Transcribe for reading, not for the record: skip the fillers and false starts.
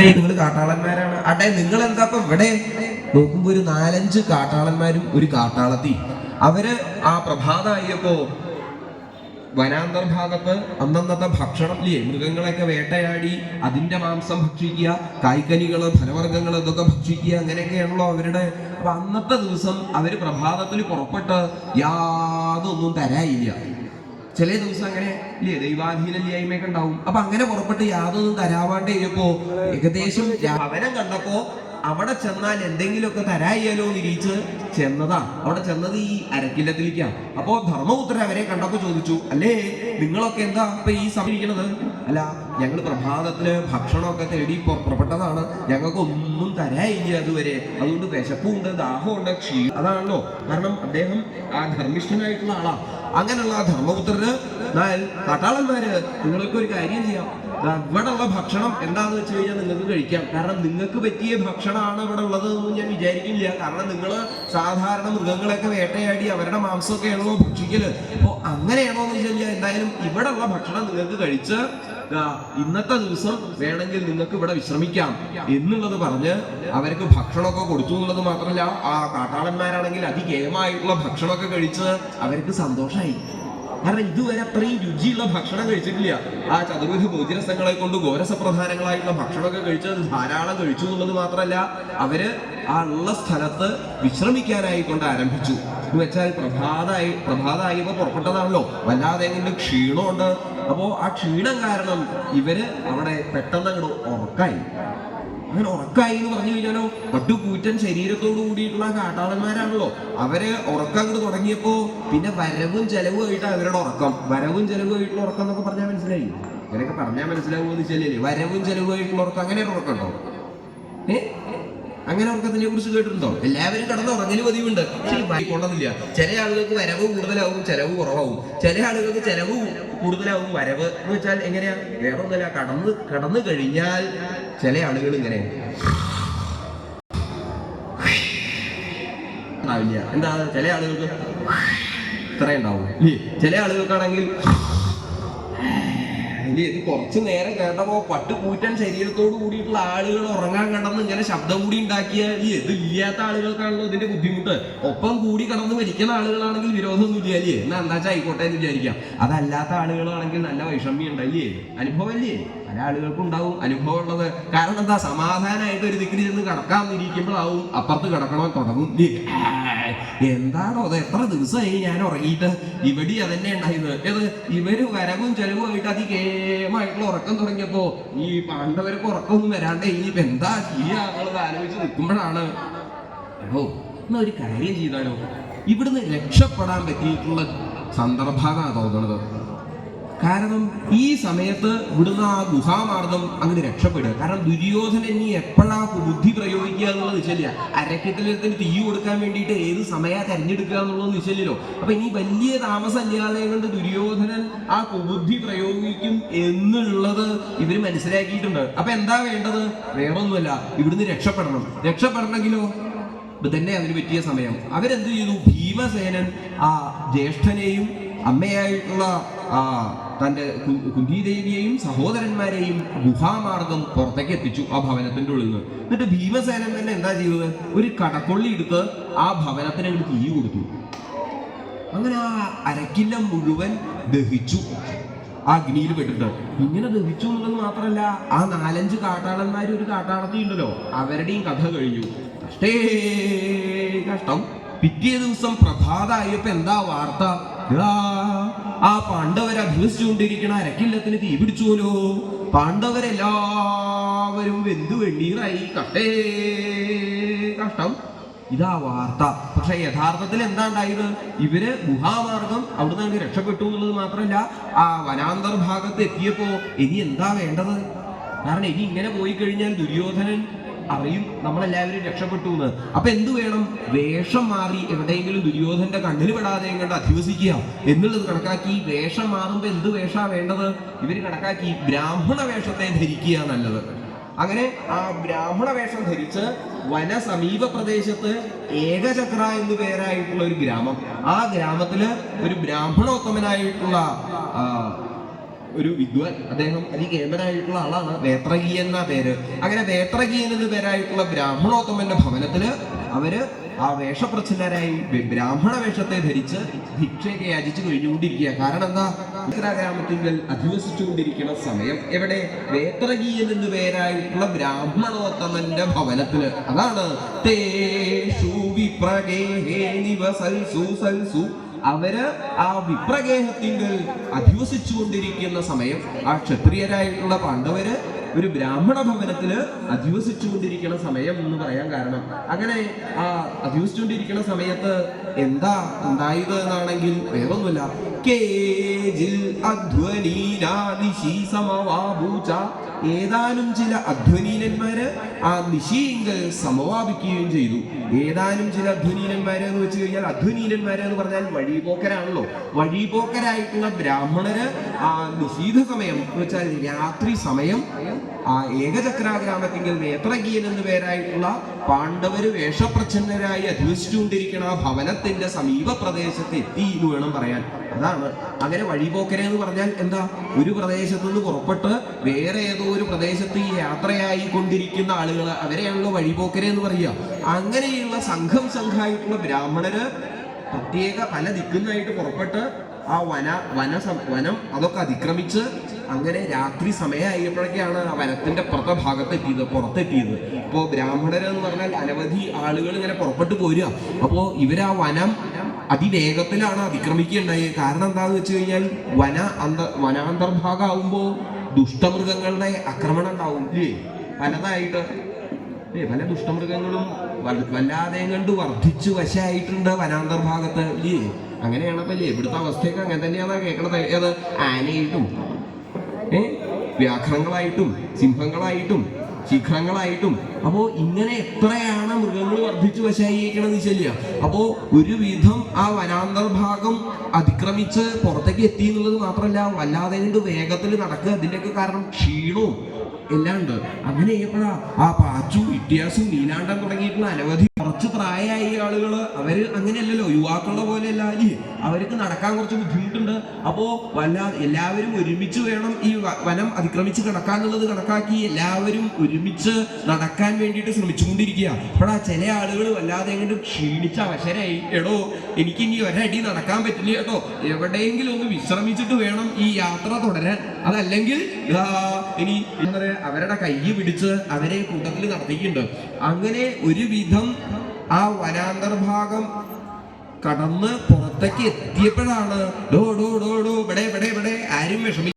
നിങ്ങൾ കാട്ടാളന്മാരാണ്. അട്ടെ നിങ്ങൾ എന്താ ഇപ്പൊ ഇവിടെ നോക്കുമ്പോ ഒരു 4-5 കാട്ടാളന്മാരും ഒരു കാട്ടാളത്തി. അവര് ആ പ്രഭാതമായപ്പോ വനാന്തർഭാഗത്ത് അന്നന്നത്തെ ഭക്ഷണം ഇല്ലേ, മൃഗങ്ങളെയൊക്കെ വേട്ടയാടി അതിന്റെ മാംസം ഭക്ഷിക്കുക, കായ്ക്കനികള് ഫലവർഗ്ഗങ്ങൾ ഇതൊക്കെ ഭക്ഷിക്കുക, അങ്ങനെയൊക്കെയാണല്ലോ അവരുടെ. അപ്പൊ അന്നത്തെ ദിവസം അവര് പ്രഭാതത്തിൽ പുറപ്പെട്ട് യാതൊന്നും തരായില്ല. ചില ദിവസം അങ്ങനെ ഇല്ലേ, ദൈവാധീനല്യായ്മയൊക്കെ ഉണ്ടാവും. അപ്പൊ അങ്ങനെ പുറപ്പെട്ട് യാതൊന്നും തരാവാണ്ട് കഴിഞ്ഞപ്പോ ഏകദേശം ഭവനം കണ്ടപ്പോ അവിടെ ചെന്നാൽ എന്തെങ്കിലുമൊക്കെ തരായിയാലോ നിരീച്ച് ചെന്നതാ. അവിടെ ചെന്നത് ഈ അരക്കില്ലത്തിലേക്കാ. അപ്പോ ധർമ്മപുത്രൻ അവരെ കണ്ടപ്പോ ചോദിച്ചു, അല്ലേ നിങ്ങളൊക്കെ എന്താ ഇപ്പൊ ഈ സമീപിക്കണത്? അല്ല, ഞങ്ങൾ പ്രഭാതത്തില് ഭക്ഷണമൊക്കെ തേടി പുറപ്പെട്ടതാണ്, ഞങ്ങൾക്ക് ഒന്നും തരായില്ല അതുവരെ, അതുകൊണ്ട് വിശപ്പുണ്ട്, ദാഹമുണ്ട്, അതാണല്ലോ. കാരണം അദ്ദേഹം ആ ധർമ്മിഷ്ഠനായിട്ടുള്ള ആളാ. അങ്ങനെയുള്ള ധർമ്മപുത്രന് കാട്ടാളന്മാര് നിങ്ങൾക്ക് ഒരു കാര്യം ചെയ്യാം, ഇവിടെ ഉള്ള ഭക്ഷണം എന്താന്ന് വെച്ച് കഴിഞ്ഞാൽ നിങ്ങൾക്ക് കഴിക്കാം. കാരണം നിങ്ങൾക്ക് പറ്റിയ ഭക്ഷണമാണ് ഇവിടെ ഉള്ളത് എന്ന് ഞാൻ വിചാരിക്കില്ല. കാരണം നിങ്ങൾ സാധാരണ മൃഗങ്ങളെയൊക്കെ വേട്ടയാടി അവരുടെ മാംസമൊക്കെയാണോ ഭക്ഷിക്കല്. അപ്പോ അങ്ങനെയാണോ എന്ന് വെച്ച് കഴിഞ്ഞാൽ എന്തായാലും ഇവിടെ ഉള്ള ഭക്ഷണം നിങ്ങൾക്ക് കഴിച്ച് ഇന്നത്തെ ദിവസം വേണമെങ്കിൽ നിങ്ങൾക്ക് ഇവിടെ വിശ്രമിക്കാം എന്നുള്ളത് പറഞ്ഞ് അവർക്ക് ഭക്ഷണമൊക്കെ കൊടുത്തു എന്നുള്ളത് മാത്രമല്ല, ആ കാട്ടാളന്മാരാണെങ്കിൽ അതികേയമായിട്ടുള്ള ഭക്ഷണമൊക്കെ കഴിച്ച് അവർക്ക് സന്തോഷമായി. കാരണം ഇതുവരെ അത്രയും രുചിയുള്ള ഭക്ഷണം കഴിച്ചിട്ടില്ല. ആ ചതുർവിധ ഭോജനസ്ഥങ്ങളെ കൊണ്ട് ഗോരസപ്രധാനങ്ങളായിട്ടുള്ള ഭക്ഷണമൊക്കെ കഴിച്ച് ധാരാളം കഴിച്ചു എന്നുള്ളത് മാത്രമല്ല, അവര് ആ ഉള്ള സ്ഥലത്ത് വിശ്രമിക്കാനായിക്കൊണ്ട് ആരംഭിച്ചു. എന്ന് വെച്ചാൽ പ്രഭാതമായപ്പോ പുറപ്പെട്ടതാണല്ലോ, വല്ലാതെ ക്ഷീണമുണ്ട്. അപ്പോ ആ ക്ഷീണം കാരണം ഇവര് അവിടെ പെട്ടെന്ന് അങ്ങോട്ട് ഉറക്കായി. അങ്ങനെ ഉറക്കായി എന്ന് പറഞ്ഞു കഴിഞ്ഞാലോ, പട്ടുകൂറ്റൻ ശരീരത്തോട് കൂടിയിട്ടുള്ള കാട്ടാളന്മാരാണല്ലോ. അവര് ഉറക്കം അങ്ങോട്ട് തുടങ്ങിയപ്പോ പിന്നെ വരവും ചെലവും ആയിട്ട് അവരുടെ ഉറക്കം. വരവും ചെലവുമായിട്ടുള്ള ഉറക്കം എന്നൊക്കെ പറഞ്ഞാൽ മനസ്സിലായി? അങ്ങനെയൊക്കെ പറഞ്ഞാൽ മനസ്സിലാവുമെന്ന് വെച്ചാലേ, വരവും ചെലവുമായിട്ടുള്ള ഉറക്കം അങ്ങനെ ഒരു ഉറക്കമുണ്ടോ? അങ്ങനെ ഉറക്കത്തിനെ കുറിച്ച് കേട്ടിട്ടുണ്ടോ? എല്ലാവരും കിടന്ന് ഉറങ്ങല് പതിവുണ്ട്, പക്ഷെ കൊള്ളുന്നില്ല. ചില ആളുകൾക്ക് വരവ് കൂടുതലാവും, ചെലവ് കുറവാവും. ചില ആളുകൾക്ക് ചെലവ് കൂടുതലാവും, വരവ് എന്ന് വെച്ചാൽ എങ്ങനെയാ, വേറെ ഒന്നുമില്ല, കടന്നു കഴിഞ്ഞാൽ ചില ആളുകൾ ഇങ്ങനെ ഉണ്ടാവില്ല. എന്താ, ചില ആളുകൾക്ക് ഇത്ര ഉണ്ടാവും. ചില ആളുകൾക്കാണെങ്കിൽ ഇത് കുറച്ചു നേരം കേട്ടപ്പോ പട്ടുകൂറ്റൻ ശരീരത്തോട് കൂടിയിട്ടുള്ള ആളുകൾ ഉറങ്ങാൻ കടന്ന് ഇങ്ങനെ ശബ്ദം കൂടി ഉണ്ടാക്കിയ ഇത് ഇല്ലാത്ത ആളുകൾക്കാണല്ലോ ഇതിന്റെ ബുദ്ധിമുട്ട്. ഒപ്പം കൂടി കടന്ന് മരിക്കുന്ന ആളുകളാണെങ്കിൽ വിരോധമൊന്നും ഇല്ലല്ലേ, എന്നാ എന്താച്ചാ ആയിക്കോട്ടെ എന്ന് വിചാരിക്കാം. അതല്ലാത്ത ആളുകളാണെങ്കിൽ നല്ല വൈഷമ്യം ഉണ്ടല്ലേ, അനുഭവമല്ലേ? പല ആളുകൾക്കും ഉണ്ടാവും അനുഭവം ഉള്ളത്. കാരണം എന്താ, സമാധാനമായിട്ട് ഒരു ദിക്കിൽ ചെന്ന് കിടക്കാന്നിരിക്കുമ്പോഴാവും അപ്പുറത്ത് കിടക്കണം തുടങ്ങും. എന്താണോ അത്, എത്ര ദിവസമായി ഞാൻ ഉറങ്ങിയിട്ട്, ഇവിടെ അതന്നെ ഉണ്ടായത്. ഏത് ഇവര് വരവും ചെലവുമായിട്ട് അതികേമായിട്ടുള്ള ഉറക്കം തുടങ്ങിയപ്പോ ഈ പാണ്ഡവർക്ക് ഉറക്കമൊന്നും വരാണ്ടേ ഇനിയിപ്പോ എന്താ ചെയ്യാന്നുള്ളത് ആലോചിച്ച് നിൽക്കുമ്പോഴാണ്, എന്നാ ഒരു കാര്യം ചെയ്താലോ, ഇവിടുന്ന് രക്ഷപ്പെടാൻ പറ്റിയിട്ടുള്ള സന്ദർഭമാണ് തോന്നുന്നത്. കാരണം ഈ സമയത്ത് ഇവിടുന്ന് ആ ഗുഹാമാർഗം അങ്ങനെ രക്ഷപ്പെടുക. കാരണം ദുര്യോധനൻ ഇനി എപ്പോഴാ ബുദ്ധി പ്രയോഗിക്കുക എന്നുള്ളത് നിശ്ചയില്ല. അരക്കിട്ടലത്തിന് തീ കൊടുക്കാൻ വേണ്ടിയിട്ട് ഏത് സമയം തെരഞ്ഞെടുക്കുക എന്നുള്ളത് നിശ്ചയില്ലല്ലോ. അപ്പൊ ഇനി വലിയ താമസമില്ലാതെ കൊണ്ട് ദുര്യോധനൻ ആ കുബുദ്ധി പ്രയോഗിക്കും എന്നുള്ളത് ഇവര് മനസ്സിലാക്കിയിട്ടുണ്ട്. അപ്പൊ എന്താ വേണ്ടത്? വേറൊന്നുമല്ല, ഇവിടുന്ന് രക്ഷപ്പെടണമെങ്കിലോ ഇത് തന്നെ അതിന് പറ്റിയ സമയം. അവരെന്ത് ചെയ്തു? ഭീമസേനൻ ആ ജ്യേഷ്ഠനെയും അമ്മയായിട്ടുള്ള തൻ്റെ കുന്തിദേവിയെയും സഹോദരന്മാരെയും ഗുഹാമാർഗം പുറത്തേക്ക് എത്തിച്ചു ആ ഭവനത്തിന്റെ ഉള്ളിൽ നിന്ന്. എന്നിട്ട് ഭീമസേനൻ തന്നെ എന്താ ചെയ്തത്? ഒരു കടക്കൊള്ളി എടുത്ത് ആ ഭവനത്തിന് അങ്ങോട്ട് തീ കൊടുത്തു. അങ്ങനെ ആ അരക്കില്ല മുഴുവൻ ദഹിച്ചു, ആ അഗ്നിയിൽ പെട്ടിട്ട്. ഇങ്ങനെ ദഹിച്ചു എന്നുള്ളത് മാത്രമല്ല, ആ 4-5 കാട്ടാളന്മാരും ഒരു കാട്ടാളത്തി ഉണ്ടല്ലോ, അവരുടെയും കഥ കഴിഞ്ഞു. കഷ്ടം. പിറ്റേ ദിവസം പ്രഭാതമായപ്പോ എന്താ വാർത്ത? ആ പാണ്ഡവരെ അധിവസിച്ചുകൊണ്ടിരിക്കണ അരക്കില്ലത്തിന് തീ പിടിച്ചുവല്ലോ. പാണ്ഡവരെല്ലാവരും വെന്തു വെണ്ണീറായി. കഷ്ടം. ഇതാ വാർത്ത. പക്ഷെ യഥാർത്ഥത്തിൽ എന്താ ഉണ്ടായത്? ഇവര് ഗുഹാമാർഗം അവിടുന്ന് രക്ഷപ്പെട്ടു എന്നുള്ളത് മാത്രമല്ല, ആ വനാന്തർഭാഗത്ത് എത്തിയപ്പോ ഇനി എന്താ വേണ്ടത്? കാരണം ഇനി ഇങ്ങനെ പോയി കഴിഞ്ഞാൽ ദുര്യോധനൻ അറിയും നമ്മളെല്ലാവരും രക്ഷപ്പെട്ടു എന്ന്. അപ്പൊ എന്തു വേണം? വേഷം മാറി എവിടെയെങ്കിലും ദുര്യോധന്റെ കണ്ണിൽ പെടാതെ കണ്ട് അധിവസിക്കുക എന്നുള്ളത് കണക്കാക്കി. വേഷം മാറുമ്പോ എന്ത് വേഷാ വേണ്ടത്? ഇവര് കണക്കാക്കി ബ്രാഹ്മണ വേഷത്തെ ധരിക്കുക നല്ലത്. അങ്ങനെ ആ ബ്രാഹ്മണ വേഷം ധരിച്ച് വനസമീപ പ്രദേശത്ത് ഏകചക്ര എന്നു പേരായിട്ടുള്ള ഒരു ഗ്രാമം, ആ ഗ്രാമത്തില് ഒരു ബ്രാഹ്മണോത്തമനായിട്ടുള്ള ഒരു വിദ്വാൻ, അദ്ദേഹം അതികേമനായിട്ടുള്ള ആളാണ്, വേത്രകീയൻ എന്ന പേര്. അങ്ങനെ വേത്രകീയൻ എന്ന പേരായിട്ടുള്ള ബ്രാഹ്മണോത്തമന്റെ ഭവനത്തില് അവര് ആ വേഷപ്രച്ഛന്നരായി ബ്രാഹ്മണ വേഷത്തെ ധരിച്ച് ഭിക്ഷയൊക്കെ യാചിച്ചു കഴിഞ്ഞുകൊണ്ടിരിക്കുക. കാരണം എന്താ, ഗ്രാമത്തിൽ അധിവസിച്ചുകൊണ്ടിരിക്കുന്ന സമയം എവിടെ, വേത്രകീയൻ എന്ന് പേരായിട്ടുള്ള ബ്രാഹ്മണോത്തമന്റെ ഭവനത്തില്. അതാണ് തേഷു വിപ്രഗേഹേ നിവസൽസു സൽസു. അവര് ആ വിപ്രഗേഹത്തിങ്കിൽ അധിവസിച്ചുകൊണ്ടിരിക്കുന്ന സമയം, ആ ക്ഷത്രിയരായിട്ടുള്ള പാണ്ഡവര് ഒരു ബ്രാഹ്മണ ഭവനത്തില് അധിവസിച്ചുകൊണ്ടിരിക്കുന്ന സമയം എന്ന് പറയാൻ കാരണം, അങ്ങനെ ആ അധിവസിച്ചുകൊണ്ടിരിക്കുന്ന സമയത്ത് എന്താ ഉണ്ടായത് എന്നാണെങ്കിൽ വേറൊന്നുമില്ല. ഏതാനും ചില അധ്വനീനന്മാര് ആ നിശീങ്കൽ സമവാപിക്കുകയും ചെയ്തു. ഏതാനും ചില അധ്വനീനന്മാര് എന്ന് വെച്ച് കഴിഞ്ഞാൽ, അധ്വനീനന്മാര് എന്ന് പറഞ്ഞാൽ വഴിപോക്കരാണല്ലോ. വഴിപോക്കരായിട്ടുള്ള ബ്രാഹ്മണര് ആ നിശീധ സമയം എന്ന് വെച്ചാൽ രാത്രി സമയം ആ ഏകചക്രാഗ്രാമത്തിങ്കിൽ വേത്രകീയൻ എന്ന് പേരായിട്ടുള്ള പാണ്ഡവര് വേഷപ്രച്ഛന്നരായി അധിവസിച്ചുകൊണ്ടിരിക്കുന്ന ആ ഭവനത്തിന്റെ സമീപ പ്രദേശത്ത് എത്തി എന്ന് വേണം പറയാൻ. അതാണ് അങ്ങനെ വഴിപോക്കരെ എന്ന് പറഞ്ഞാൽ എന്താ, ഒരു പ്രദേശത്ത് നിന്ന് പുറപ്പെട്ട് വേറെ ഏതോ ഒരു പ്രദേശത്ത് യാത്രയായി കൊണ്ടിരിക്കുന്ന ആളുകൾ, അവരെയാണല്ലോ വഴിപോക്കരെ എന്ന് പറയുക. അങ്ങനെയുള്ള സംഘമായിട്ടുള്ള ബ്രാഹ്മണര് പ്രത്യേക പല ദിക്കുന്നായിട്ട് പുറപ്പെട്ട് ആ വനം അതൊക്കെ അതിക്രമിച്ച് അങ്ങനെ രാത്രി സമയമായപ്പോഴൊക്കെയാണ് ആ വനത്തിന്റെ പുറത്തെത്തിയത്. ഇപ്പോ ബ്രാഹ്മണരെന്ന് പറഞ്ഞാൽ അനവധി ആളുകൾ ഇങ്ങനെ പുറപ്പെട്ടു പോരുക. അപ്പോ ഇവരാ വനം അതിവേഗത്തിലാണ് അതിക്രമിക്കുകയുണ്ടായത്. കാരണം എന്താന്ന് വെച്ച് കഴിഞ്ഞാൽ വനാന്തർഭാഗമാകുമ്പോ ദുഷ്ടമൃഗങ്ങളുടെ ആക്രമണം ഉണ്ടാവും ഇല്ലേ, പലതായിട്ട്. പല ദുഷ്ടമൃഗങ്ങളും വല്ലാതെ കണ്ട് വർദ്ധിച്ചു വശമായിട്ടുണ്ട് വനാന്തർഭാഗത്ത് ഇല്ലേ. അങ്ങനെയാണപ്പോ അല്ലേ ഇവിടുത്തെ അവസ്ഥയൊക്കെ അങ്ങനെ തന്നെയാണ് കേൾക്കണത്. ഏത് ആനയായിട്ടും വ്യാഘ്രങ്ങളായിട്ടും സിംഹങ്ങളായിട്ടും ശിഖരങ്ങളായിട്ടും. അപ്പോ ഇങ്ങനെ എത്രയാണ് മൃഗങ്ങൾ വർദ്ധിച്ചു വശായിരിക്കണമെന്ന് വെച്ചാൽ, അപ്പോ ഒരുവിധം ആ വനാന്തർഭാഗം അതിക്രമിച്ച് പുറത്തേക്ക് എത്തി എന്നുള്ളത് മാത്രമല്ല, വല്ലാതെ കൊണ്ട് വേഗത്തിൽ നടക്കുക. അതിൻ്റെയൊക്കെ കാരണം ക്ഷീണവും എല്ലാം ഉണ്ട്. അങ്ങനെ ചെയ്യപ്പോഴാ ആ പാച്ചു, ഇട്ടിയാസും, നീലാണ്ടൻ തുടങ്ങിയിട്ടുള്ള അനവധി കുറച്ച് പ്രായമായ ആളുകള്, അവര് അങ്ങനെയല്ലല്ലോ, യുവാക്കളുടെ പോലെയല്ല അല്ലേ, അവർക്ക് നടക്കാൻ കുറച്ച് ബുദ്ധിമുട്ടുണ്ട്. അപ്പോ എല്ലാവരും ഒരുമിച്ച് വേണം ഈ വനം അതിക്രമിച്ച് കിടക്കാന്നുള്ളത് കണക്കാക്കി എല്ലാവരും ഒരുമിച്ച് നടക്കാൻ വേണ്ടിയിട്ട് ശ്രമിച്ചുകൊണ്ടിരിക്കുക. അപ്പോഴാ ചില ആളുകൾ വല്ലാതെ എങ്ങോട്ട് ക്ഷീണിച്ച അവശരായി, എടോ എനിക്ക് ഇനി ഒരടി നടക്കാൻ പറ്റില്ല കേട്ടോ, എവിടെയെങ്കിലും ഒന്ന് വിശ്രമിച്ചിട്ട് വേണം ഈ യാത്ര തുടരാൻ, അതല്ലെങ്കിൽ ഇനി അവരുടെ കൈ പിടിച്ച് അവരെ കൂട്ടത്തിൽ നടത്തിക്കുന്നുണ്ട്. അങ്ങനെ ഒരുവിധം ആ വനാന്തർഭാഗം കടന്ന് പുറത്തേക്ക് എത്തിയപ്പോഴാണ് ഡോ ഡോ ഡോ ഡോ ഇവിടെ ആരും വിഷമിക്കും